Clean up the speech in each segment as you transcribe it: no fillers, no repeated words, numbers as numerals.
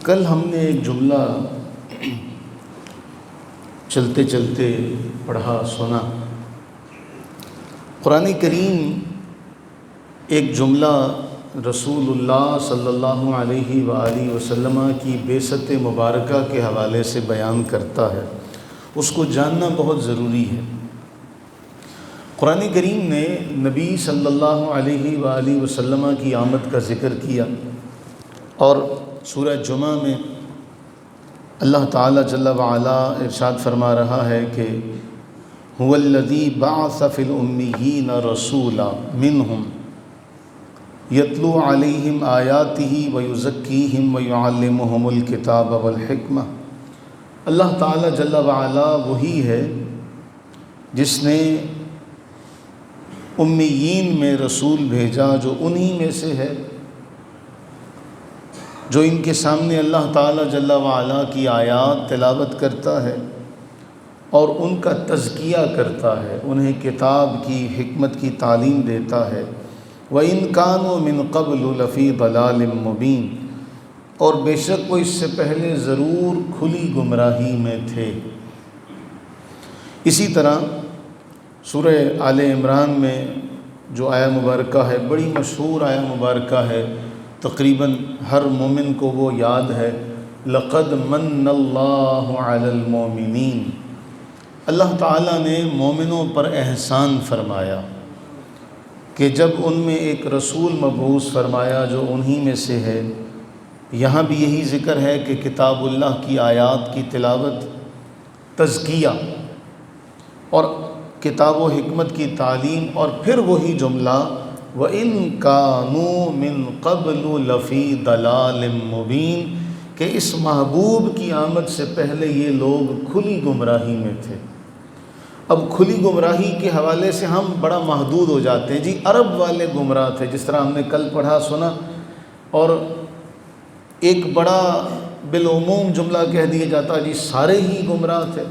کل ہم نے ایک جملہ چلتے چلتے پڑھا سنا۔ قرآن کریم ایک جملہ رسول اللہ صلی اللہ علیہ وآلہ وسلم کی بعثت مبارکہ کے حوالے سے بیان کرتا ہے، اس کو جاننا بہت ضروری ہے۔ قرآن کریم نے نبی صلی اللہ علیہ وآلہ وسلم کی آمد کا ذکر کیا، اور سورہ جمعہ میں اللہ تعالیٰ جل وعلا ارشاد فرما رہا ہے کہ هو الذی بعث فی الامیین رسولا منہم یتلو علیہم آیاتہ ویزکیہم ویعلمہم الکتاب والحکمہ۔ اللہ تعالیٰ جل وعلا وہی ہے جس نے امیین میں رسول بھیجا، جو انہی میں سے ہے جو ان کے سامنے اللہ تعالیٰ جل وعلا کی آیات تلاوت کرتا ہے اور ان کا تزکیہ کرتا ہے، انہیں کتاب کی حکمت کی تعلیم دیتا ہے۔ وَإِن كَانُوا مِن قَبْلُ لَفِي ضَلَالٍ مُبِينٍ، اور بے شک وہ اس سے پہلے ضرور کھلی گمراہی میں تھے۔ اسی طرح سورہ آل عمران میں جو آیہ مبارکہ ہے، بڑی مشہور آیہ مبارکہ ہے، تقریباً ہر مومن کو وہ یاد ہے، لَقَدْ مَنَّ اللَّهُ عَلَى الْمُؤْمِنِينَ۔ اللہ تعالیٰ نے مومنوں پر احسان فرمایا کہ جب ان میں ایک رسول مبعوث فرمایا جو انہی میں سے ہے۔ یہاں بھی یہی ذکر ہے کہ کتاب اللہ کی آیات کی تلاوت، تزکیہ اور کتاب و حکمت کی تعلیم، اور پھر وہی جملہ وَإِن كَانُوا مِن قَبْلُ لَفِي ضَلَالٍ مُبِينٍ، کہ اس محبوب کی آمد سے پہلے یہ لوگ کھلی گمراہی میں تھے۔ اب کھلی گمراہی کے حوالے سے ہم بڑا محدود ہو جاتے ہیں، جی عرب والے گمراہ تھے، جس طرح ہم نے کل پڑھا سنا، اور ایک بڑا بالعموم جملہ کہہ دیا جاتا جی سارے ہی گمراہ تھے۔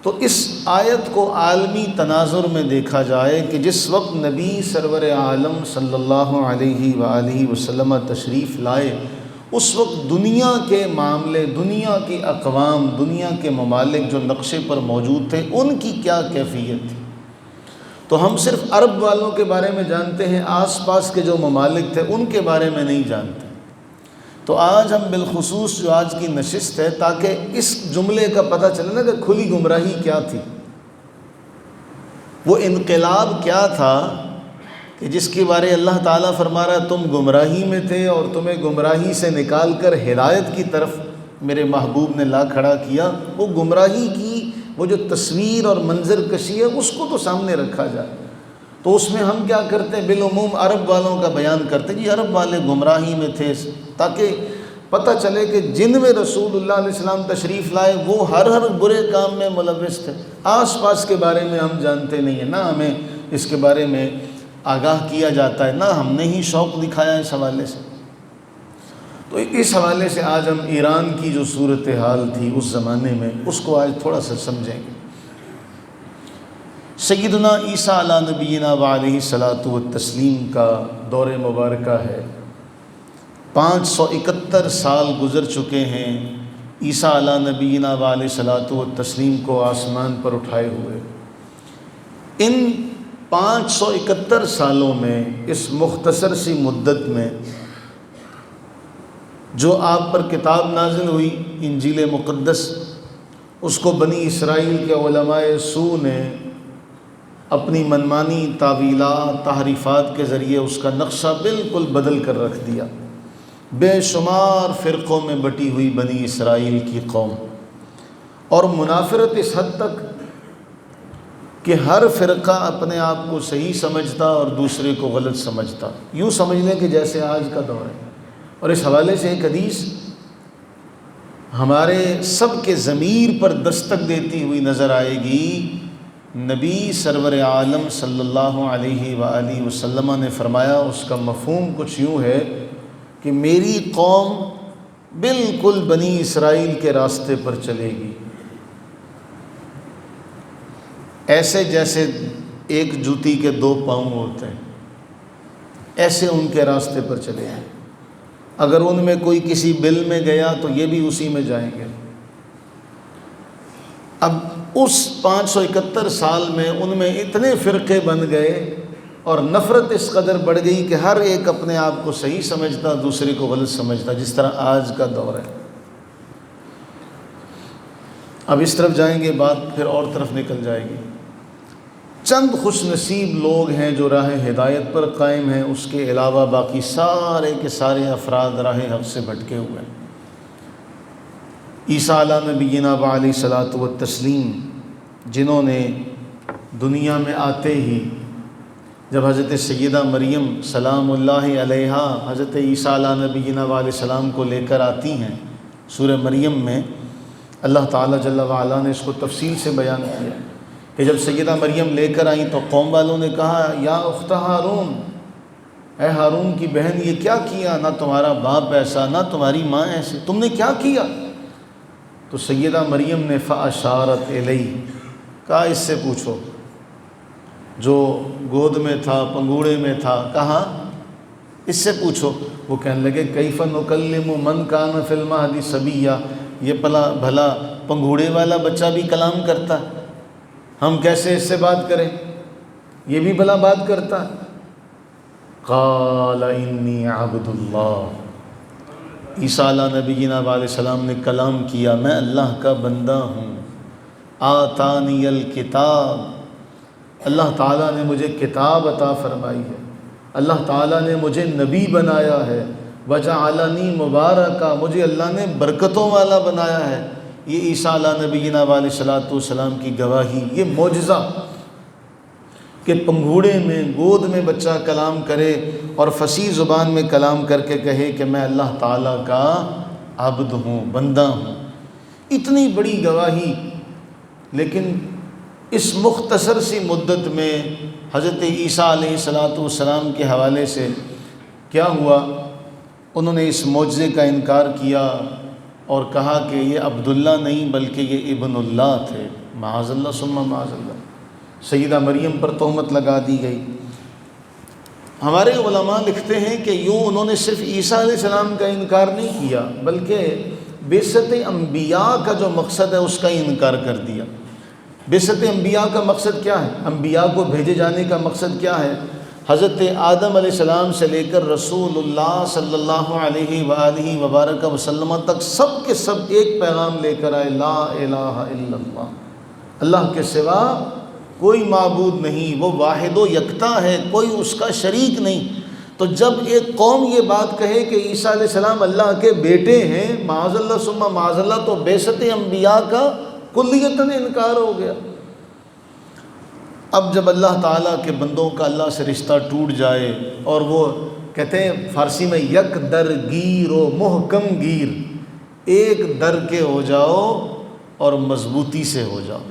تو اس آیت کو عالمی تناظر میں دیکھا جائے کہ جس وقت نبی سرور عالم صلی اللہ علیہ وآلہ وسلم تشریف لائے، اس وقت دنیا کے معاملے، دنیا کی اقوام، دنیا کے ممالک جو نقشے پر موجود تھے، ان کی کیا کیفیت تھی۔ تو ہم صرف عرب والوں کے بارے میں جانتے ہیں، آس پاس کے جو ممالک تھے ان کے بارے میں نہیں جانتے۔ تو آج ہم بالخصوص جو آج کی نشست ہے، تاکہ اس جملے کا پتہ چلے نا کہ کھلی گمراہی کیا تھی، وہ انقلاب کیا تھا کہ جس کے بارے اللہ تعالیٰ فرما رہا ہے تم گمراہی میں تھے اور تمہیں گمراہی سے نکال کر ہدایت کی طرف میرے محبوب نے لا کھڑا کیا۔ وہ گمراہی کی وہ جو تصویر اور منظر کشی ہے، اس کو تو سامنے رکھا جائے۔ تو اس میں ہم کیا کرتے ہیں، بالعموم عرب والوں کا بیان کرتے ہیں، جی عرب والے گمراہی میں تھے، تاکہ پتہ چلے کہ جن میں رسول اللہ علیہ السلام تشریف لائے وہ ہر برے کام میں ملوث تھے۔ آس پاس کے بارے میں ہم جانتے نہیں ہیں، نہ ہمیں اس کے بارے میں آگاہ کیا جاتا ہے، نہ ہم نے ہی شوق دکھایا اس حوالے سے۔ تو اس حوالے سے آج ہم ایران کی جو صورتحال تھی اس زمانے میں، اس کو آج تھوڑا سا سمجھیں گے۔ سیدنا عیسیٰ علیہ نبینا وعلیہ الصلاۃ والتسلیم کا دور مبارکہ ہے۔ 571 سال گزر چکے ہیں عیسیٰ علیہ نبینا وعلیہ الصلاۃ والتسلیم کو آسمان پر اٹھائے ہوئے۔ ان 571 سالوں میں، اس مختصر سی مدت میں، جو آپ پر کتاب نازل ہوئی انجیل مقدس، اس کو بنی اسرائیل کے علماء سو نے اپنی منمانی تعویلات، تحریفات کے ذریعے اس کا نقشہ بالکل بدل کر رکھ دیا۔ بے شمار فرقوں میں بٹی ہوئی بنی اسرائیل کی قوم، اور منافرت اس حد تک کہ ہر فرقہ اپنے آپ کو صحیح سمجھتا اور دوسرے کو غلط سمجھتا، یوں سمجھ لیں کہ جیسے آج کا دور ہے۔ اور اس حوالے سے ایک حدیث ہمارے سب کے ضمیر پر دستک دیتی ہوئی نظر آئے گی۔ نبی سرور عالم صلی اللہ علیہ وآلہ وسلم نے فرمایا، اس کا مفہوم کچھ یوں ہے کہ میری قوم بالکل بنی اسرائیل کے راستے پر چلے گی، ایسے جیسے ایک جوتی کے دو پاؤں ہوتے ہیں، ایسے ان کے راستے پر چلے گئے۔ اگر ان میں کوئی کسی بل میں گیا تو یہ بھی اسی میں جائیں گے۔ اب اس 571 سال میں ان میں اتنے فرقے بن گئے اور نفرت اس قدر بڑھ گئی کہ ہر ایک اپنے آپ کو صحیح سمجھتا، دوسرے کو غلط سمجھتا، جس طرح آج کا دور ہے۔ اب اس طرف جائیں گے، بات پھر اور طرف نکل جائے گی۔ چند خوش نصیب لوگ ہیں جو راہ ہدایت پر قائم ہیں، اس کے علاوہ باقی سارے کے سارے افراد راہ حق سے بھٹکے ہوئے ہیں۔ عیسیٰ علیہ نبینا علیہ الصلاۃ والتسلیم، جنہوں نے دنیا میں آتے ہی جب حضرت سیدہ مریم سلام اللہ علیہا حضرت عیسیٰ علیہ نبینا علیہ السلام کو لے کر آتی ہیں، سورہ مریم میں اللہ تعالیٰ جل وعلا نے اس کو تفصیل سے بیان کیا کہ جب سیدہ مریم لے کر آئیں تو قوم والوں نے کہا یا اخت ہارون، اے ہارون کی بہن، یہ کیا کیا؟ نہ تمہارا باپ ایسا، نہ تمہاری ماں ایسی، تم نے کیا کیا؟ تو سیدہ مریم نے فاشارت الیہ، کہا اس سے پوچھو، جو گود میں تھا، پنگوڑے میں تھا، کہا اس سے پوچھو۔ وہ کہنے لگے کیف نکلم من کان فی المہد صبیا، یہ بھلا پنگوڑے والا بچہ بھی کلام کرتا ہے، ہم کیسے اس سے بات کریں؟ یہ بھی بھلا بات کرتا ہے۔ قال انی عبد اللہ، عیسیٰ علیہ نبینا علیہ السلام نے کلام کیا، میں اللہ کا بندہ ہوں۔ آتانی الکتاب، اللہ تعالیٰ نے مجھے کتاب عطا فرمائی ہے، اللہ تعالیٰ نے مجھے نبی بنایا ہے، وجعلنی مبارکا، مجھے اللہ نے برکتوں والا بنایا ہے۔ یہ عیسیٰ علیہ نبینا علیہ الصلاۃ والسلام کی گواہی، یہ معجزہ کہ پنگھوڑے میں گود میں بچہ کلام کرے اور فصیح زبان میں کلام کر کے کہے کہ میں اللہ تعالیٰ کا عبد ہوں، بندہ ہوں، اتنی بڑی گواہی۔ لیکن اس مختصر سی مدت میں حضرت عیسیٰ علیہ الصلاۃ والسلام کے حوالے سے کیا ہوا؟ انہوں نے اس معجزے کا انکار کیا اور کہا کہ یہ عبداللہ نہیں بلکہ یہ ابن اللہ تھے، معاذ اللہ ثم معاذ اللہ۔ سیدہ مریم پر تہمت لگا دی گئی۔ ہمارے علماء لکھتے ہیں کہ یوں انہوں نے صرف عیسیٰ علیہ السلام کا انکار نہیں کیا بلکہ بعثت انبیاء کا جو مقصد ہے اس کا انکار کر دیا۔ بعثت انبیاء کا مقصد کیا ہے؟ انبیاء کو بھیجے جانے کا مقصد کیا ہے؟ حضرت آدم علیہ السلام سے لے کر رسول اللہ صلی اللہ علیہ وآلہ وبارک وسلم تک سب کے سب ایک پیغام لے کر آئے، لا الہ الا اللہ، اللہ کے سوا کوئی معبود نہیں، وہ واحد و یکتا ہے، کوئی اس کا شریک نہیں۔ تو جب ایک قوم یہ بات کہے کہ عیسیٰ علیہ السلام اللہ کے بیٹے ہیں، معاذ اللہ ثم معاذ اللہ، تو بعثت انبیاء کا کلیتاً انکار ہو گیا۔ اب جب اللہ تعالیٰ کے بندوں کا اللہ سے رشتہ ٹوٹ جائے اور وہ کہتے ہیں فارسی میں یک در گیر و محکم گیر، ایک در کے ہو جاؤ اور مضبوطی سے ہو جاؤ،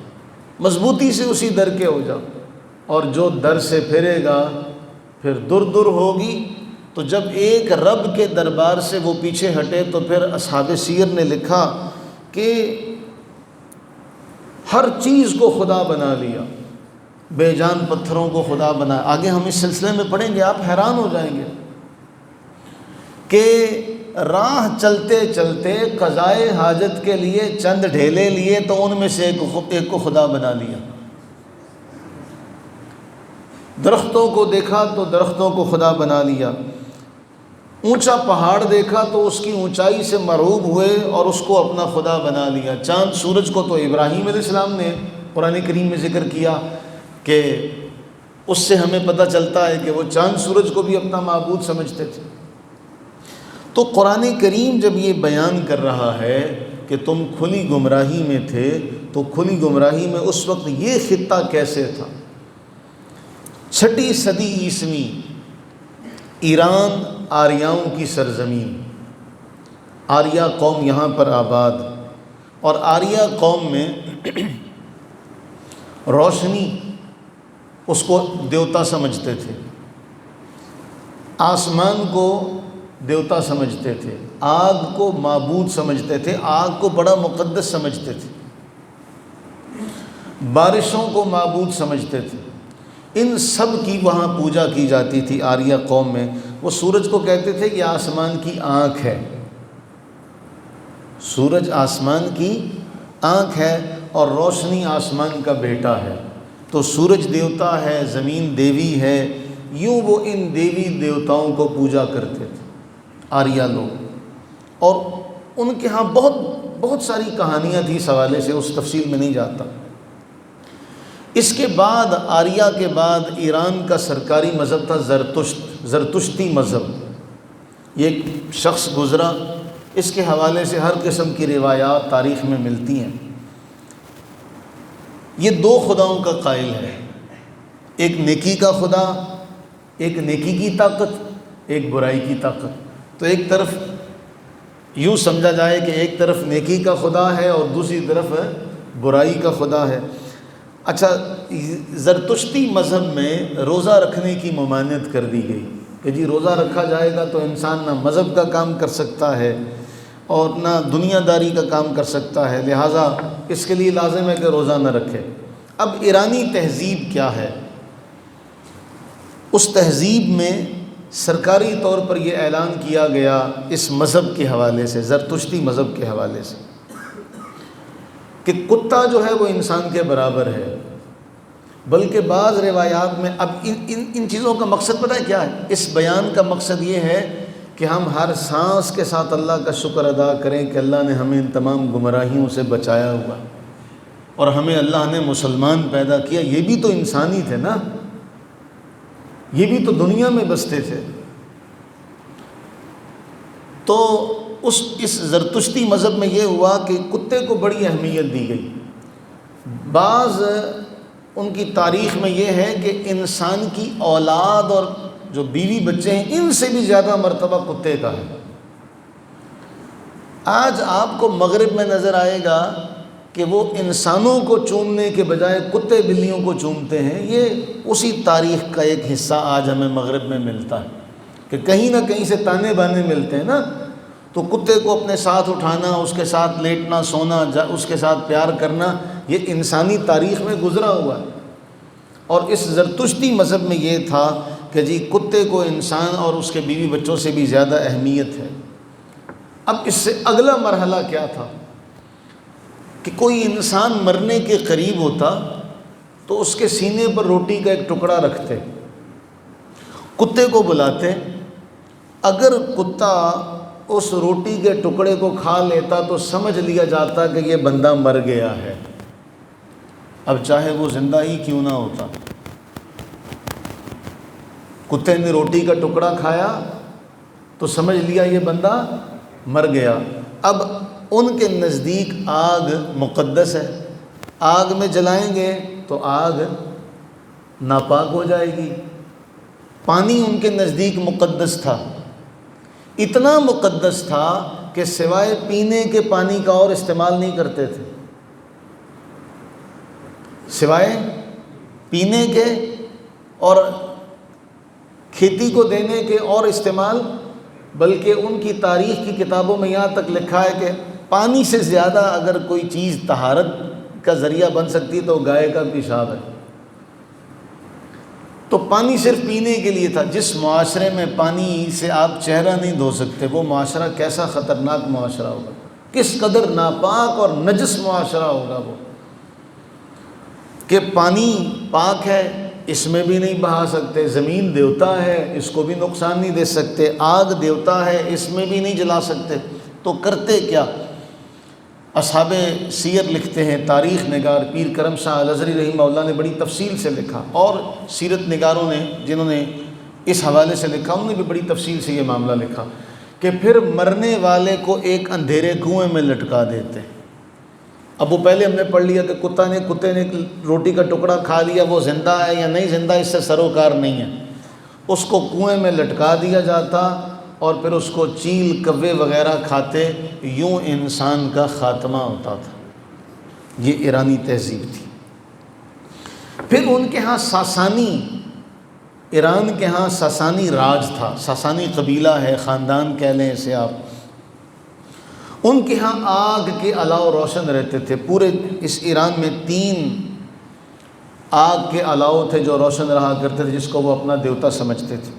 مضبوطی سے اسی در کے ہو جاؤ، اور جو در سے پھرے گا پھر در در ہوگی۔ تو جب ایک رب کے دربار سے وہ پیچھے ہٹے تو پھر اصحاب سیر نے لکھا کہ ہر چیز کو خدا بنا لیا، بے جان پتھروں کو خدا بنا۔ آگے ہم اس سلسلے میں پڑھیں گے، آپ حیران ہو جائیں گے کہ راہ چلتے چلتے قضائے حاجت کے لیے چند ڈھیلے لیے تو ان میں سے ایک کو خدا بنا لیا۔ درختوں کو دیکھا تو درختوں کو خدا بنا لیا، اونچا پہاڑ دیکھا تو اس کی اونچائی سے مرعوب ہوئے اور اس کو اپنا خدا بنا لیا۔ چاند سورج کو تو ابراہیم علیہ السلام نے قرآن کریم میں ذکر کیا کہ اس سے ہمیں پتہ چلتا ہے کہ وہ چاند سورج کو بھی اپنا معبود سمجھتے تھے۔ تو قرآن کریم جب یہ بیان کر رہا ہے کہ تم کھلی گمراہی میں تھے، تو کھلی گمراہی میں اس وقت یہ خطہ کیسے تھا؟ 6 صدی عیسوی، ایران آریاؤں کی سرزمین، آریہ قوم یہاں پر آباد، اور آریہ قوم میں روشنی اس کو دیوتا سمجھتے تھے، آسمان کو دیوتا سمجھتے تھے، آگ کو معبود سمجھتے تھے، آگ کو بڑا مقدس سمجھتے تھے، بارشوں کو معبود سمجھتے تھے، ان سب کی وہاں پوجا کی جاتی تھی آریہ قوم میں۔ وہ سورج کو کہتے تھے کہ آسمان کی آنکھ ہے، سورج آسمان کی آنکھ ہے اور روشنی آسمان کا بیٹا ہے۔ تو سورج دیوتا ہے، زمین دیوی ہے، یوں وہ ان دیوی دیوتاؤں کو پوجا کرتے تھے آریہ لوگ، اور ان کے ہاں بہت ساری کہانیاں تھیں اس حوالے سے، اس تفصیل میں نہیں جاتا۔ اس کے بعد آریہ کے بعد ایران کا سرکاری مذہب تھا زرتشتی مذہب۔ یہ ایک شخص گزرا، اس کے حوالے سے ہر قسم کی روایات تاریخ میں ملتی ہیں۔ یہ دو خداؤں کا قائل ہے، ایک نیکی کا خدا، ایک نیکی کی طاقت، ایک برائی کی طاقت۔ تو ایک طرف یوں سمجھا جائے کہ ایک طرف نیکی کا خدا ہے اور دوسری طرف برائی کا خدا ہے۔ اچھا، زرتشتی مذہب میں روزہ رکھنے کی ممانعت کر دی گئی کہ جی روزہ رکھا جائے گا تو انسان نہ مذہب کا کام کر سکتا ہے اور نہ دنیا داری کا کام کر سکتا ہے، لہٰذا اس کے لیے لازم ہے کہ روزہ نہ رکھے۔ اب ایرانی تہذیب کیا ہے؟ اس تہذیب میں سرکاری طور پر یہ اعلان کیا گیا اس مذہب کے حوالے سے، زرتشتی مذہب کے حوالے سے، کہ کتا جو ہے وہ انسان کے برابر ہے۔ بلکہ بعض روایات میں اب ان چیزوں کا مقصد پتہ ہے کیا ہے؟ اس بیان کا مقصد یہ ہے کہ ہم ہر سانس کے ساتھ اللہ کا شکر ادا کریں کہ اللہ نے ہمیں ان تمام گمراہیوں سے بچایا ہوا، اور ہمیں اللہ نے مسلمان پیدا کیا، یہ بھی تو انسان ہی تھے نا، یہ بھی تو دنیا میں بستے تھے۔ تو اس زرتشتی مذہب میں یہ ہوا کہ کتے کو بڑی اہمیت دی گئی۔ بعض ان کی تاریخ میں یہ ہے کہ انسان کی اولاد اور جو بیوی بچے ہیں ان سے بھی زیادہ مرتبہ کتے کا ہے۔ آج آپ کو مغرب میں نظر آئے گا کہ وہ انسانوں کو چومنے کے بجائے کتے بلیوں کو چومتے ہیں۔ یہ اسی تاریخ کا ایک حصہ آج ہمیں مغرب میں ملتا ہے کہ کہیں نہ کہیں سے تانے بانے ملتے ہیں نا، تو کتے کو اپنے ساتھ اٹھانا، اس کے ساتھ لیٹنا سونا، اس کے ساتھ پیار کرنا، یہ انسانی تاریخ میں گزرا ہوا ہے۔ اور اس زرتشتی مذہب میں یہ تھا کہ جی کتے کو انسان اور اس کے بیوی بچوں سے بھی زیادہ اہمیت ہے۔ اب اس سے اگلا مرحلہ کیا تھا کہ کوئی انسان مرنے کے قریب ہوتا تو اس کے سینے پر روٹی کا ایک ٹکڑا رکھتے، کتے کو بلاتے، اگر کتا اس روٹی کے ٹکڑے کو کھا لیتا تو سمجھ لیا جاتا کہ یہ بندہ مر گیا ہے، اب چاہے وہ زندہ ہی کیوں نہ ہوتا۔ کتے نے روٹی کا ٹکڑا کھایا تو سمجھ لیا یہ بندہ مر گیا۔ اب ان کے نزدیک آگ مقدس ہے، آگ میں جلائیں گے تو آگ ناپاک ہو جائے گی۔ پانی ان کے نزدیک مقدس تھا، اتنا مقدس تھا کہ سوائے پینے کے پانی کا اور استعمال نہیں کرتے تھے، سوائے پینے کے اور کھیتی کو دینے کے اور استعمال، بلکہ ان کی تاریخ کی کتابوں میں یہاں تک لکھا ہے کہ پانی سے زیادہ اگر کوئی چیز طہارت کا ذریعہ بن سکتی تو گائے کا پیشاب ہے۔ تو پانی صرف پینے کے لیے تھا۔ جس معاشرے میں پانی سے آپ چہرہ نہیں دھو سکتے، وہ معاشرہ کیسا خطرناک معاشرہ ہوگا، کس قدر ناپاک اور نجس معاشرہ ہوگا وہ، کہ پانی پاک ہے اس میں بھی نہیں بہا سکتے، زمین دیوتا ہے اس کو بھی نقصان نہیں دے سکتے، آگ دیوتا ہے اس میں بھی نہیں جلا سکتے، تو کرتے کیا؟ اصحاب سیر لکھتے ہیں، تاریخ نگار پیر کرم شاہ الازہری رحمہ اللہ نے بڑی تفصیل سے لکھا، اور سیرت نگاروں نے جنہوں نے اس حوالے سے لکھا انہوں نے بھی بڑی تفصیل سے یہ معاملہ لکھا کہ پھر مرنے والے کو ایک اندھیرے کنویں میں لٹکا دیتے۔ اب وہ پہلے ہم نے پڑھ لیا کہ کتے نے روٹی کا ٹکڑا کھا لیا، وہ زندہ ہے یا نہیں زندہ اس سے سروکار نہیں ہے، اس کو کنویں میں لٹکا دیا جاتا اور پھر اس کو چیل کوے وغیرہ کھاتے، یوں انسان کا خاتمہ ہوتا تھا۔ یہ ایرانی تہذیب تھی۔ پھر ان کے ہاں ایران کے ہاں ساسانی راج تھا، ساسانی قبیلہ ہے، خاندان کہہ لیں اسے آپ۔ ان کے ہاں آگ کے الاؤ روشن رہتے تھے، پورے اس ایران میں 3 آگ کے الاؤ تھے جو روشن رہا کرتے تھے، جس کو وہ اپنا دیوتا سمجھتے تھے۔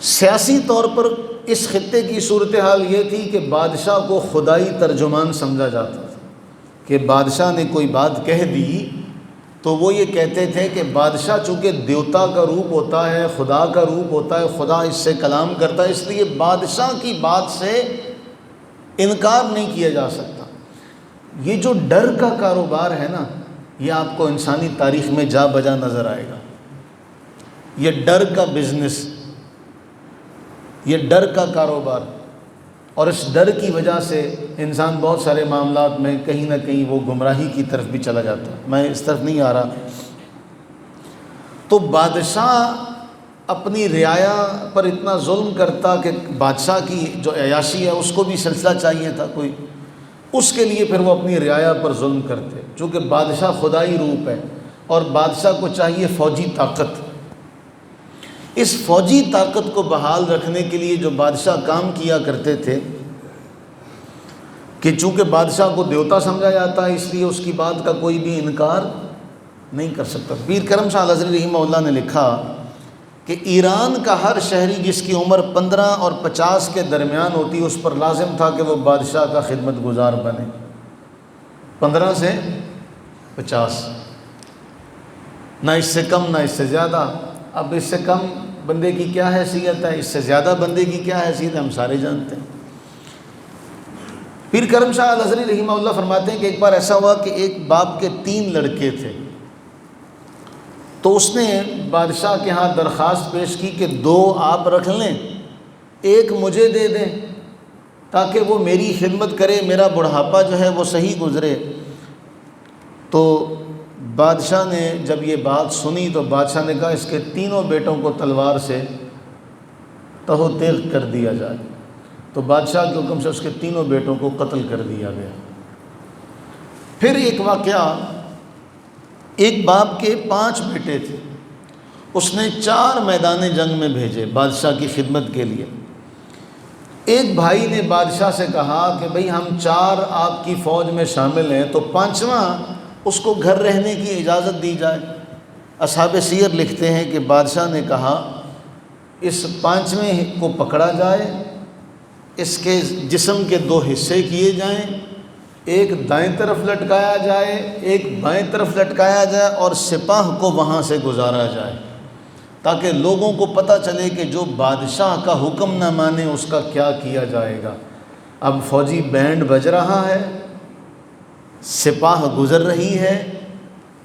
سیاسی طور پر اس خطے کی صورتحال یہ تھی کہ بادشاہ کو خدائی ترجمان سمجھا جاتا تھا، کہ بادشاہ نے کوئی بات کہہ دی تو وہ یہ کہتے تھے کہ بادشاہ چونکہ دیوتا کا روپ ہوتا ہے، خدا کا روپ ہوتا ہے، خدا اس سے کلام کرتا ہے، اس لیے بادشاہ کی بات سے انکار نہیں کیا جا سکتا۔ یہ جو ڈر کا کاروبار ہے نا، یہ آپ کو انسانی تاریخ میں جا بجا نظر آئے گا۔ یہ ڈر کا بزنس، یہ ڈر کا کاروبار، اور اس ڈر کی وجہ سے انسان بہت سارے معاملات میں کہیں نہ کہیں وہ گمراہی کی طرف بھی چلا جاتا ہے۔ میں اس طرف نہیں آ رہا۔ تو بادشاہ اپنی رعایا پر اتنا ظلم کرتا کہ بادشاہ کی جو عیاشی ہے اس کو بھی سلسلہ چاہیے تھا کوئی، اس کے لیے پھر وہ اپنی رعایا پر ظلم کرتے، چونکہ بادشاہ خدائی روپ ہے اور بادشاہ کو چاہیے فوجی طاقت۔ اس فوجی طاقت کو بحال رکھنے کے لیے جو بادشاہ کام کیا کرتے تھے کہ چونکہ بادشاہ کو دیوتا سمجھا جاتا ہے اس لیے اس کی بات کا کوئی بھی انکار نہیں کر سکتا۔ پیر کرم شاہ الازہری رحمہ اللہ نے لکھا کہ ایران کا ہر شہری جس کی عمر 15 اور 50 کے درمیان ہوتی اس پر لازم تھا کہ وہ بادشاہ کا خدمت گزار بنے۔ 15 سے 50، نہ اس سے کم نہ اس سے زیادہ۔ اب اس سے کم بندے کی کیا حیثیت ہے، اس سے زیادہ بندے کی کیا حیثیت ہے، ہم سارے جانتے ہیں۔ پیر کرم شاہ الازہری رحمہ اللہ فرماتے ہیں کہ ایک بار ایسا ہوا کہ ایک باپ کے 3 لڑکے تھے، تو اس نے بادشاہ کے ہاں درخواست پیش کی کہ 2 آپ رکھ لیں، 1 مجھے دے دیں تاکہ وہ میری خدمت کرے، میرا بڑھاپا جو ہے وہ صحیح گزرے۔ تو بادشاہ نے جب یہ بات سنی تو بادشاہ نے کہا اس کے 3 بیٹوں کو تلوار سے تہو تیغ کر دیا جائے۔ تو بادشاہ کے حکم سے اس کے 3 بیٹوں کو قتل کر دیا گیا۔ پھر ایک واقعہ، ایک باپ کے 5 بیٹے تھے، اس نے 4 میدان جنگ میں بھیجے بادشاہ کی خدمت کے لیے۔ ایک بھائی نے بادشاہ سے کہا کہ بھئی ہم 4 آپ کی فوج میں شامل ہیں تو 5واں اس کو گھر رہنے کی اجازت دی جائے۔ اصحاب سیر لکھتے ہیں کہ بادشاہ نے کہا اس 5ویں کو پکڑا جائے، اس کے جسم کے 2 حصے کیے جائیں، ایک دائیں طرف لٹکایا جائے، ایک بائیں طرف لٹکایا جائے اور سپاہ کو وہاں سے گزارا جائے، تاکہ لوگوں کو پتہ چلے کہ جو بادشاہ کا حکم نہ مانے اس کا کیا کیا جائے گا۔ اب فوجی بینڈ بج رہا ہے، سپاہ گزر رہی ہے،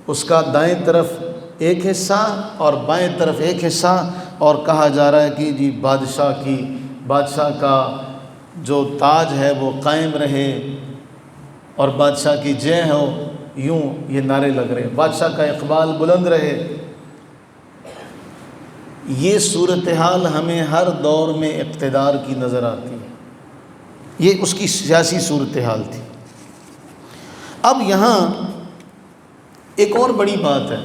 اس کا دائیں طرف ایک حصہ اور بائیں طرف ایک حصہ، اور کہا جا رہا ہے کہ جی بادشاہ کا جو تاج ہے وہ قائم رہے اور بادشاہ کی جے ہو، یوں یہ نعرے لگ رہے ہیں، بادشاہ کا اقبال بلند رہے۔ یہ صورتحال ہمیں ہر دور میں اقتدار کی نظر آتی ہے، یہ اس کی سیاسی صورتحال تھی۔ اب یہاں ایک اور بڑی بات ہے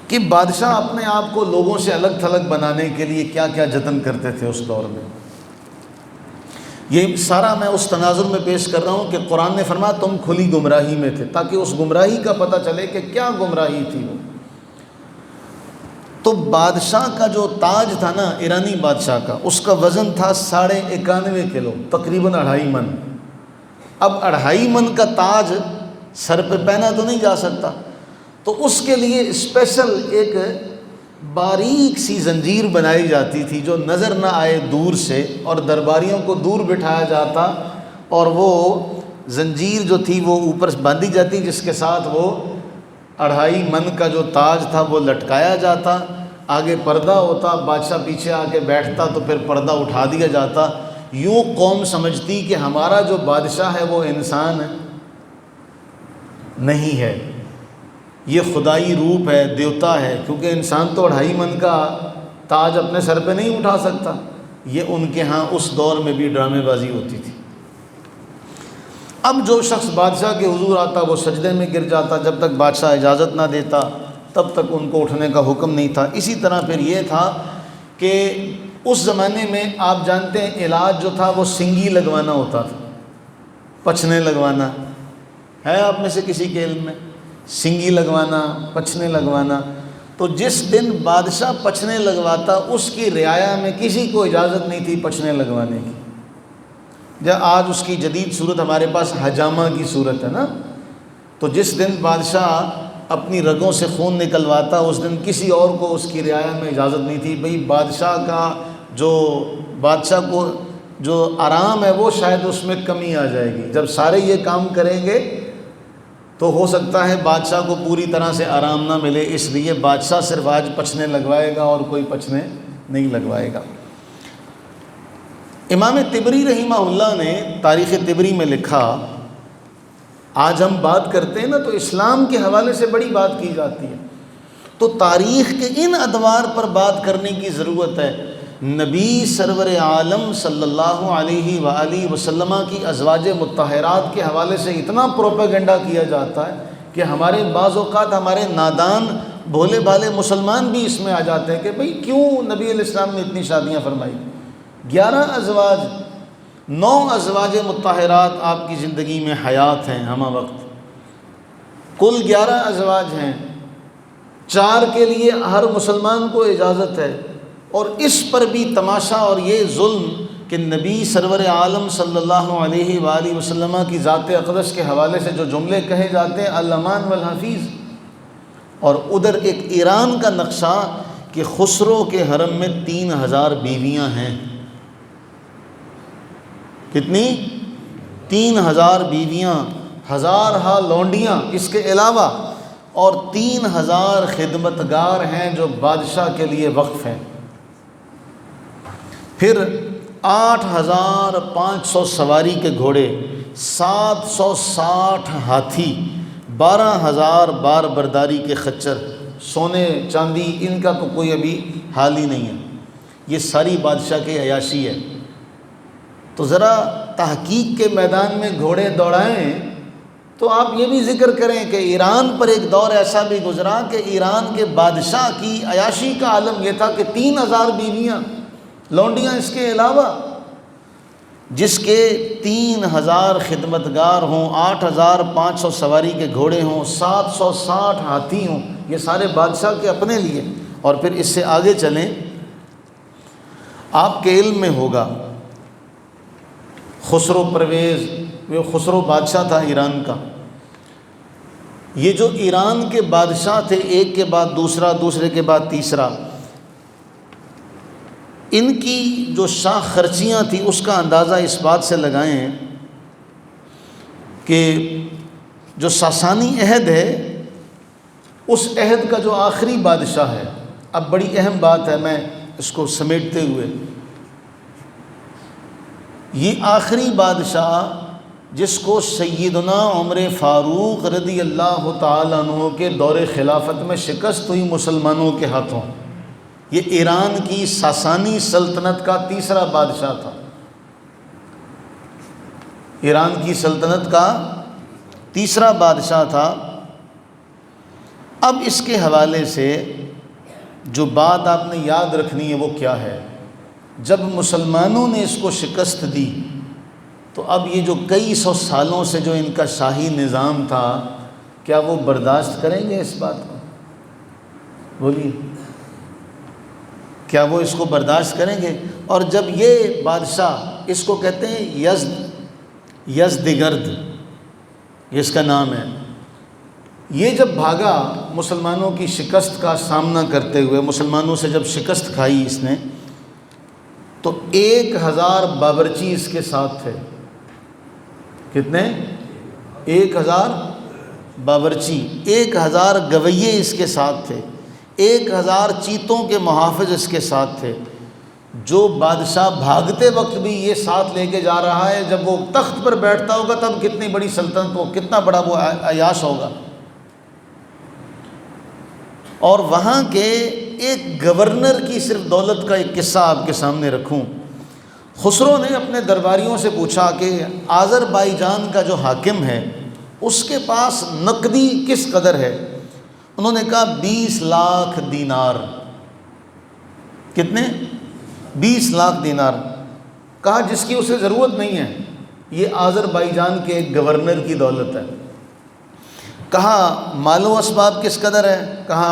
کہ بادشاہ اپنے آپ کو لوگوں سے الگ تھلگ بنانے کے لیے کیا کیا جتن کرتے تھے اس دور میں۔ یہ سارا میں اس تناظر میں پیش کر رہا ہوں کہ قرآن نے فرمایا تم کھلی گمراہی میں تھے، تاکہ اس گمراہی کا پتہ چلے کہ کیا گمراہی تھی وہ۔ تو بادشاہ کا جو تاج تھا نا، ایرانی بادشاہ کا، اس کا وزن تھا 91.5 کلو، تقریباً 2.5 من۔ اب 2.5 من کا تاج سر پہ پہنا تو نہیں جا سکتا، تو اس کے لیے اسپیشل ایک باریک سی زنجیر بنائی جاتی تھی جو نظر نہ آئے دور سے، اور درباریوں کو دور بٹھایا جاتا اور وہ زنجیر جو تھی وہ اوپر باندھی جاتی، جس کے ساتھ وہ 2.5 من کا جو تاج تھا وہ لٹکایا جاتا، آگے پردہ ہوتا، بادشاہ پیچھے آ کے بیٹھتا تو پھر پردہ اٹھا دیا جاتا۔ یوں قوم سمجھتی کہ ہمارا جو بادشاہ ہے وہ انسان نہیں ہے، یہ خدائی روپ ہے، دیوتا ہے، کیونکہ انسان تو 2.5 من کا تاج اپنے سر پہ نہیں اٹھا سکتا۔ یہ ان کے ہاں اس دور میں بھی ڈرامے بازی ہوتی تھی۔ اب جو شخص بادشاہ کے حضور آتا وہ سجدے میں گر جاتا، جب تک بادشاہ اجازت نہ دیتا تب تک ان کو اٹھنے کا حکم نہیں تھا۔ اسی طرح پھر یہ تھا کہ اس زمانے میں آپ جانتے ہیں علاج جو تھا وہ سنگی لگوانا ہوتا تھا، پچھنے لگوانا ہے آپ میں سے کسی کے علم میں؟ سنگی لگوانا، پچھنے لگوانا۔ تو جس دن بادشاہ پچھنے لگواتا اس کی رعایا میں کسی کو اجازت نہیں تھی پچھنے لگوانے کی. جب آج اس کی جدید صورت ہمارے پاس حجامہ کی صورت ہے نا، تو جس دن بادشاہ اپنی رگوں سے خون نکلواتا اس دن کسی اور کو اس کی رعایا میں اجازت نہیں تھی. بھئی بادشاہ کو جو آرام ہے وہ شاید اس میں کمی آ جائے گی. جب سارے یہ کام کریں گے تو ہو سکتا ہے بادشاہ کو پوری طرح سے آرام نہ ملے، اس لیے بادشاہ صرف آج پچھنے لگوائے گا اور کوئی پچھنے نہیں لگوائے گا. امام طبری رحمہ اللہ نے تاریخ طبری میں لکھا، آج ہم بات کرتے ہیں نا تو اسلام کے حوالے سے بڑی بات کی جاتی ہے، تو تاریخ کے ان ادوار پر بات کرنے کی ضرورت ہے. نبی سرور عالم صلی اللہ علیہ وآلہ وسلم کی ازواج مطہرات کے حوالے سے اتنا پروپیگنڈا کیا جاتا ہے کہ ہمارے بعض اوقات ہمارے نادان بھولے بھالے مسلمان بھی اس میں آ جاتے ہیں کہ بھئی کیوں نبی علیہ السلام نے اتنی شادیاں فرمائی. 11 ازواج، 9 ازواج مطہرات آپ کی زندگی میں حیات ہیں ہمہ وقت، کل 11 ازواج ہیں، 4 کے لیے ہر مسلمان کو اجازت ہے. اور اس پر بھی تماشا اور یہ ظلم کہ نبی سرور عالم صلی اللہ علیہ وآلہ وسلم کی ذات اقدس کے حوالے سے جو جملے کہے جاتے ہیں الامان والحفیظ، اور ادھر ایک ایران کا نقشہ کہ خسرو کے حرم میں 3000 بیویاں ہیں. کتنی؟ 3000 بیویاں، 1000 لونڈیاں اس کے علاوہ، اور 3000 خدمتگار ہیں جو بادشاہ کے لیے وقف ہیں. پھر 8500 سواری کے گھوڑے، 760 ہاتھی، 12000 بار برداری کے خچر، سونے چاندی ان کا تو کوئی ابھی حال ہی نہیں ہے. یہ ساری بادشاہ کی عیاشی ہے. تو ذرا تحقیق کے میدان میں گھوڑے دوڑائیں تو آپ یہ بھی ذکر کریں کہ ایران پر ایک دور ایسا بھی گزرا کہ ایران کے بادشاہ کی عیاشی کا عالم یہ تھا کہ 3000 بیویاں لونڈیاں اس کے علاوہ، جس کے 3000 خدمتگار ہوں، 8500 سواری کے گھوڑے ہوں، 760 ہاتھی ہوں، یہ سارے بادشاہ کے اپنے لیے. اور پھر اس سے آگے چلیں، آپ کے علم میں ہوگا خسرو پرویز، وہ خسرو بادشاہ تھا ایران کا. یہ جو ایران کے بادشاہ تھے ایک کے بعد دوسرا، دوسرے کے بعد تیسرا، ان کی جو شاہ خرچیاں تھیں اس کا اندازہ اس بات سے لگائیں کہ جو ساسانی عہد ہے اس عہد کا جو آخری بادشاہ ہے، اب بڑی اہم بات ہے میں اس کو سمیٹتے ہوئے، یہ آخری بادشاہ جس کو سیدنا عمر فاروق رضی اللہ تعالیٰ عنہ کے دور خلافت میں شکست ہوئی مسلمانوں کے ہاتھوں، یہ ایران کی ساسانی سلطنت کا تیسرا بادشاہ تھا. ایران کی سلطنت کا تیسرا بادشاہ تھا. اب اس کے حوالے سے جو بات آپ نے یاد رکھنی ہے وہ کیا ہے، جب مسلمانوں نے اس کو شکست دی تو اب یہ جو کئی سو سالوں سے جو ان کا شاہی نظام تھا، کیا وہ برداشت کریں گے اس بات کو؟ بولیے، کیا وہ اس کو برداشت کریں گے؟ اور جب یہ بادشاہ، اس کو کہتے ہیں یزدگرد، یہ اس کا نام ہے، یہ جب بھاگا مسلمانوں کی شکست کا سامنا کرتے ہوئے، مسلمانوں سے جب شکست کھائی اس نے، تو 1000 باورچی اس کے ساتھ تھے. کتنے؟ 1000 باورچی، 1000 گویے اس کے ساتھ تھے، 1000 چیتوں کے محافظ اس کے ساتھ تھے. جو بادشاہ بھاگتے وقت بھی یہ ساتھ لے کے جا رہا ہے، جب وہ تخت پر بیٹھتا ہوگا تب کتنی بڑی سلطنت ہو، کتنا بڑا وہ عیاش ہوگا. اور وہاں کے ایک گورنر کی صرف دولت کا ایک قصہ آپ کے سامنے رکھوں. خسرو نے اپنے درباریوں سے پوچھا کہ آذربائیجان کا جو حاکم ہے اس کے پاس نقدی کس قدر ہے؟ انہوں نے کہا 20 لاکھ دینار. کتنے؟ 20 لاکھ دینار. کہا جس کی اسے ضرورت نہیں ہے، یہ آذربائیجان کے ایک گورنر کی دولت ہے. کہا مال و اسباب کس قدر ہے؟ کہا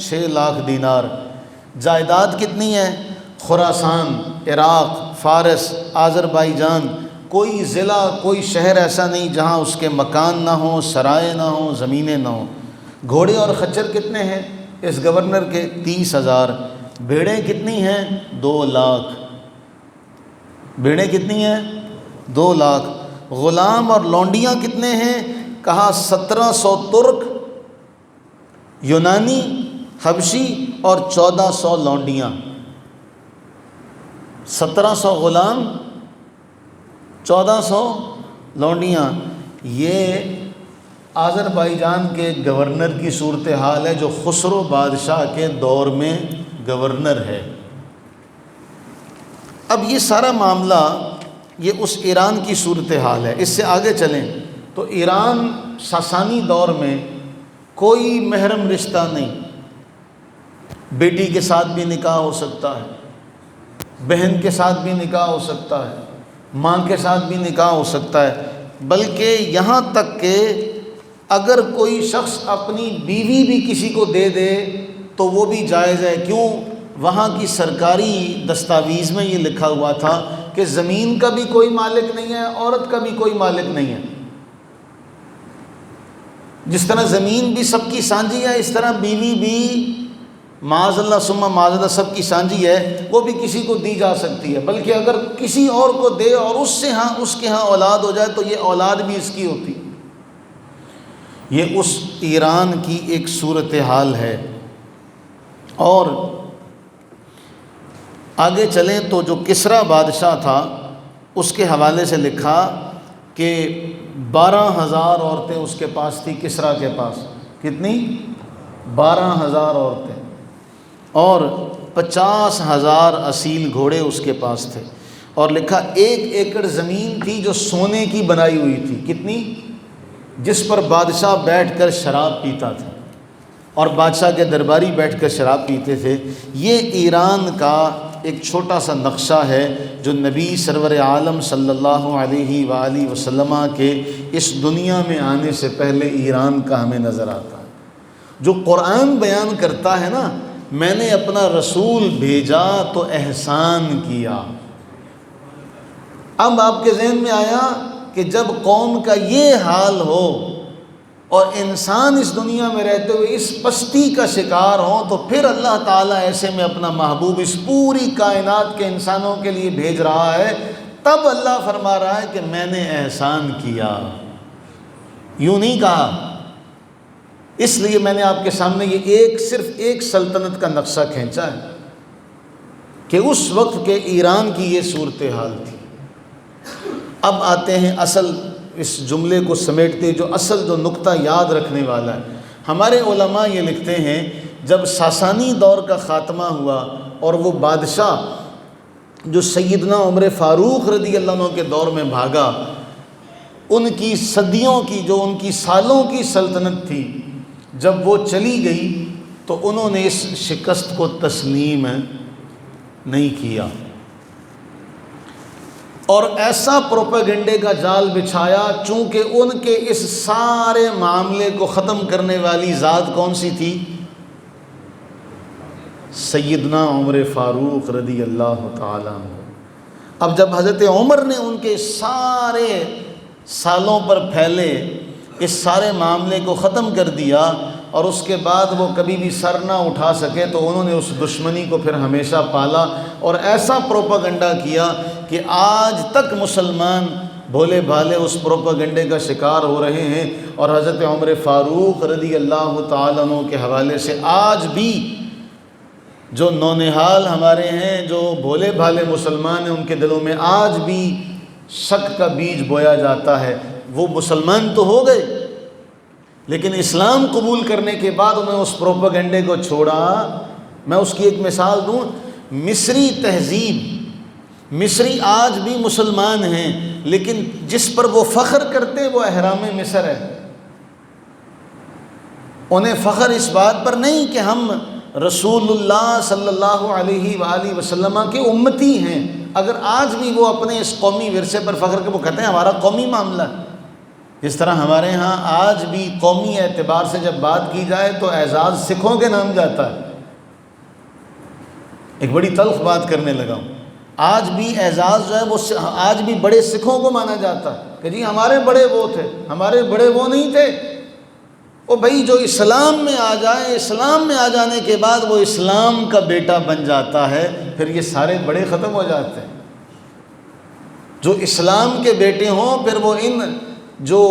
6 لاکھ دینار۔ جائیداد کتنی ہے؟ خراسان، عراق، فارس، آذربائیجان، کوئی ضلع کوئی شہر ایسا نہیں جہاں اس کے مکان نہ ہوں، سرائے نہ ہوں، زمینیں نہ ہوں۔ گھوڑے اور خچر کتنے ہیں اس گورنر کے؟ 30,000۔ بھیڑیں کتنی ہیں؟ 2 لاکھ۔ بھیڑیں کتنی ہیں؟ 2 لاکھ۔ غلام اور لونڈیاں کتنے ہیں؟ کہا 1700 ترک، یونانی، حبشی اور 1400 لونڈیاں۔ 1700 غلام، 1400 لونڈیاں۔ یہ آذربائیجان کے گورنر کی صورتحال ہے جو خسرو بادشاہ کے دور میں گورنر ہے۔ اب یہ سارا معاملہ یہ اس ایران کی صورتحال ہے۔ اس سے آگے چلیں تو ایران ساسانی دور میں کوئی محرم رشتہ نہیں، بیٹی کے ساتھ بھی نکاح ہو سکتا ہے، بہن کے ساتھ بھی نکاح ہو سکتا ہے، ماں کے ساتھ بھی نکاح ہو سکتا ہے، بلکہ یہاں تک کہ اگر کوئی شخص اپنی بیوی بھی کسی کو دے دے تو وہ بھی جائز ہے۔ کیوں؟ وہاں کی سرکاری دستاویز میں یہ لکھا ہوا تھا کہ زمین کا بھی کوئی مالک نہیں ہے، عورت کا بھی کوئی مالک نہیں ہے۔ جس طرح زمین بھی سب کی سانجھی ہے، اس طرح بیوی بھی معاذ اللہ ثم معاذ اللہ سب کی سانجھی ہے، وہ بھی کسی کو دی جا سکتی ہے، بلکہ اگر کسی اور کو دے اور اس کے ہاں اولاد ہو جائے تو یہ اولاد بھی اس کی ہوتی۔ یہ اس ایران کی ایک صورتحال ہے۔ اور آگے چلیں تو جو کسریٰ بادشاہ تھا اس کے حوالے سے لکھا کہ 12,000 عورتیں اس کے پاس تھی، کسریٰ کے پاس۔ کتنی؟ 12,000 عورتیں، اور 50,000 اصیل گھوڑے اس کے پاس تھے۔ اور لکھا 1 ایکڑ زمین تھی جو سونے کی بنائی ہوئی تھی۔ کتنی؟ جس پر بادشاہ بیٹھ کر شراب پیتا تھا اور بادشاہ کے درباری بیٹھ کر شراب پیتے تھے۔ یہ ایران کا ایک چھوٹا سا نقشہ ہے جو نبی سرور عالم صلی اللہ علیہ وآلہ وسلم کے اس دنیا میں آنے سے پہلے ایران کا ہمیں نظر آتا ہے۔ جو قرآن بیان کرتا ہے نا، میں نے اپنا رسول بھیجا تو احسان کیا۔ اب آپ کے ذہن میں آیا کہ جب قوم کا یہ حال ہو اور انسان اس دنیا میں رہتے ہوئے اس پستی کا شکار ہوں تو پھر اللہ تعالیٰ ایسے میں اپنا محبوب اس پوری کائنات کے انسانوں کے لیے بھیج رہا ہے، تب اللہ فرما رہا ہے کہ میں نے احسان کیا، یوں نہیں کہا۔ اس لیے میں نے آپ کے سامنے یہ صرف ایک سلطنت کا نقشہ کھینچا ہے کہ اس وقت کے ایران کی یہ صورتحال تھی۔ اب آتے ہیں اصل اس جملے کو سمیٹتے جو اصل جو نقطہ یاد رکھنے والا ہے۔ ہمارے علماء یہ لکھتے ہیں جب ساسانی دور کا خاتمہ ہوا اور وہ بادشاہ جو سیدنا عمر فاروق رضی اللہ عنہ کے دور میں بھاگا، ان کی صدیوں کی جو ان کی سالوں کی سلطنت تھی، جب وہ چلی گئی تو انہوں نے اس شکست کو تسلیم نہیں کیا اور ایسا پروپیگنڈے کا جال بچھایا، چونکہ ان کے اس سارے معاملے کو ختم کرنے والی ذات کون سی تھی؟ سیدنا عمر فاروق رضی اللہ تعالیٰ عنہ۔ اب جب حضرت عمر نے ان کے سارے سالوں پر پھیلے اس سارے معاملے کو ختم کر دیا اور اس کے بعد وہ کبھی بھی سر نہ اٹھا سکے تو انہوں نے اس دشمنی کو پھر ہمیشہ پالا اور ایسا پروپیگنڈا کیا کہ آج تک مسلمان بھولے بھالے اس پروپیگنڈے کا شکار ہو رہے ہیں۔ اور حضرت عمر فاروق رضی اللہ تعالیٰ عنہ کے حوالے سے آج بھی جو نونہال ہمارے ہیں، جو بھولے بھالے مسلمان ہیں، ان کے دلوں میں آج بھی شک کا بیج بویا جاتا ہے۔ وہ مسلمان تو ہو گئے لیکن اسلام قبول کرنے کے بعد انہوں نے اس پروپیگنڈے کو چھوڑا۔ میں اس کی ایک مثال دوں، مصری تہذیب، مصری آج بھی مسلمان ہیں لیکن جس پر وہ فخر کرتے وہ احرام مصر ہے۔ انہیں فخر اس بات پر نہیں کہ ہم رسول اللہ صلی اللہ علیہ وآلہ وسلم کے امتی ہیں۔ اگر آج بھی وہ اپنے اس قومی ورثے پر فخر کے وہ کہتے ہیں ہمارا قومی معاملہ ہے، جس طرح ہمارے ہاں آج بھی قومی اعتبار سے جب بات کی جائے تو اعزاز سکھوں کے نام جاتا ہے۔ ایک بڑی تلخ بات کرنے لگا ہوں، آج بھی اعزاز جو ہے وہ آج بھی بڑے سکھوں کو مانا جاتا ہے کہ جی ہمارے بڑے وہ تھے، ہمارے بڑے وہ نہیں تھے۔ وہ بھائی جو اسلام میں آ جائے، اسلام میں آ جانے کے بعد وہ اسلام کا بیٹا بن جاتا ہے، پھر یہ سارے بڑے ختم ہو جاتے ہیں۔ جو اسلام کے بیٹے ہوں پھر وہ ان جو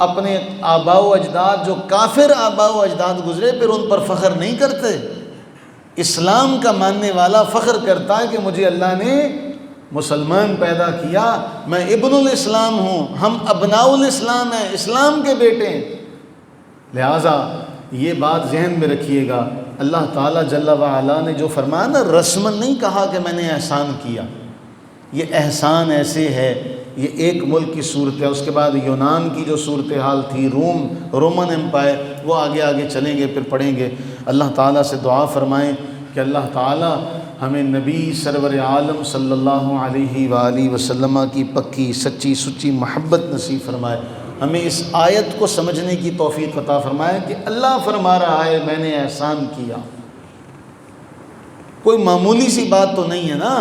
اپنے آباء و اجداد، جو کافر آباء و اجداد گزرے، پھر ان پر فخر نہیں کرتے۔ اسلام کا ماننے والا فخر کرتا ہے کہ مجھے اللہ نے مسلمان پیدا کیا، میں ابن الاسلام ہوں، ہم ابناء الاسلام ہیں، اسلام کے بیٹے ہیں۔ لہٰذا یہ بات ذہن میں رکھیے گا، اللہ تعالیٰ جل وعلا نے جو فرمایا نا، رسماً نہیں کہا کہ میں نے احسان کیا۔ یہ احسان ایسے ہے، یہ ایک ملک کی صورت ہے، اس کے بعد یونان کی جو صورتحال تھی، رومن امپائر، وہ آگے آگے چلیں گے، پھر پڑھیں گے۔ اللہ تعالیٰ سے دعا فرمائیں کہ اللہ تعالیٰ ہمیں نبی سرور عالم صلی اللہ علیہ وآلہ وسلم کی پکی سچی سچی محبت نصیب فرمائے، ہمیں اس آیت کو سمجھنے کی توفیق عطا فرمائے کہ اللہ فرما رہا ہے میں نے احسان کیا۔ کوئی معمولی سی بات تو نہیں ہے نا،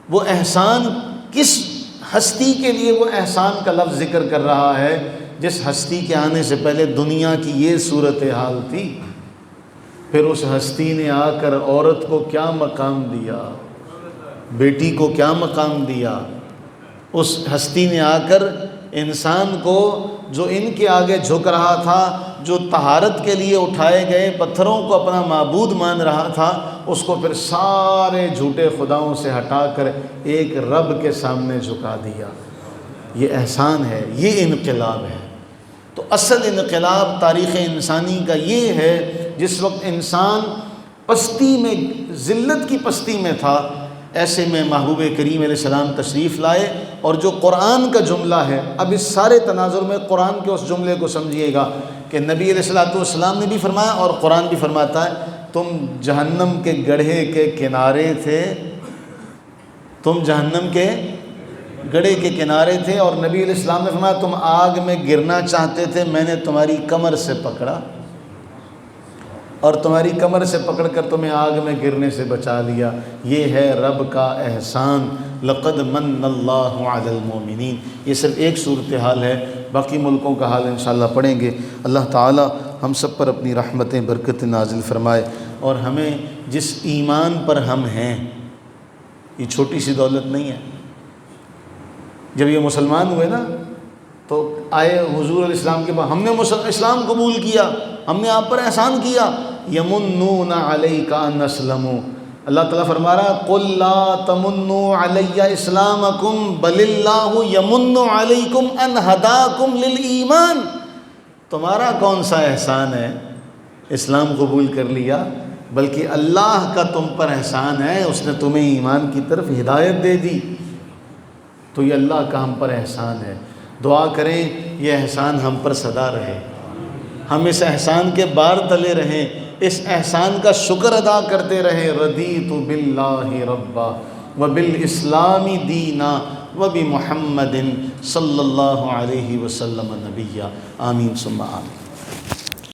وہ احسان کس ہستی کے لیے وہ احسان کا لفظ ذکر کر رہا ہے، جس ہستی کے آنے سے پہلے دنیا کی یہ صورتحال تھی، پھر اس ہستی نے آ کر عورت کو کیا مقام دیا، بیٹی کو کیا مقام دیا۔ اس ہستی نے آ کر انسان کو، جو ان کے آگے جھک رہا تھا، جو طہارت کے لیے اٹھائے گئے پتھروں کو اپنا معبود مان رہا تھا، اس کو پھر سارے جھوٹے خداؤں سے ہٹا کر ایک رب کے سامنے جھکا دیا۔ یہ احسان ہے، یہ انقلاب ہے۔ تو اصل انقلاب تاریخ انسانی کا یہ ہے، جس وقت انسان پستی میں، ذلت کی پستی میں تھا، ایسے میں محبوب کریم علیہ السلام تشریف لائے، اور جو قرآن کا جملہ ہے، اب اس سارے تناظر میں قرآن کے اس جملے کو سمجھیے گا کہ نبی علیہ السلام نے بھی فرمایا اور قرآن بھی فرماتا ہے، تم جہنم کے گڑھے کے کنارے تھے، تم جہنم کے گڑھے کے کنارے تھے، اور نبی علیہ السلام نے فرمایا تم آگ میں گرنا چاہتے تھے، میں نے تمہاری کمر سے پکڑا اور تمہاری کمر سے پکڑ کر تمہیں آگ میں گرنے سے بچا لیا۔ یہ ہے رب کا احسان، لقد من اللہ علی المومنین۔ یہ صرف ایک صورتحال ہے، باقی ملکوں کا حال انشاءاللہ پڑھیں گے۔ اللہ تعالی ہم سب پر اپنی رحمتیں برکتیں نازل فرمائے، اور ہمیں جس ایمان پر ہم ہیں، یہ چھوٹی سی دولت نہیں ہے۔ جب یہ مسلمان ہوئے نا تو آئے حضور علیہ السلام کے بعد، ہم نے اسلام قبول کیا، ہم نے آپ پر احسان کیا۔ یمنون علیک ان اسلموا، اللہ تعالیٰ فرما رہا قل لا تمنوا علی اسلامکم بل اللہ یمن علیکم ان ہداکم للایمان۔ تمہارا کون سا احسان ہے اسلام قبول کر لیا، بلکہ اللہ کا تم پر احسان ہے، اس نے تمہیں ایمان کی طرف ہدایت دے دی۔ تو یہ اللہ کا ہم پر احسان ہے۔ دعا کریں یہ احسان ہم پر سدا رہے، ہم اس احسان کے بار تلے رہیں، اس احسان کا شکر ادا کرتے رہیں۔ رضیت باللہ ربا وبالاسلام دینا وبمحمد صلی اللہ علیہ وسلم نبیا، آمین ثم آمین۔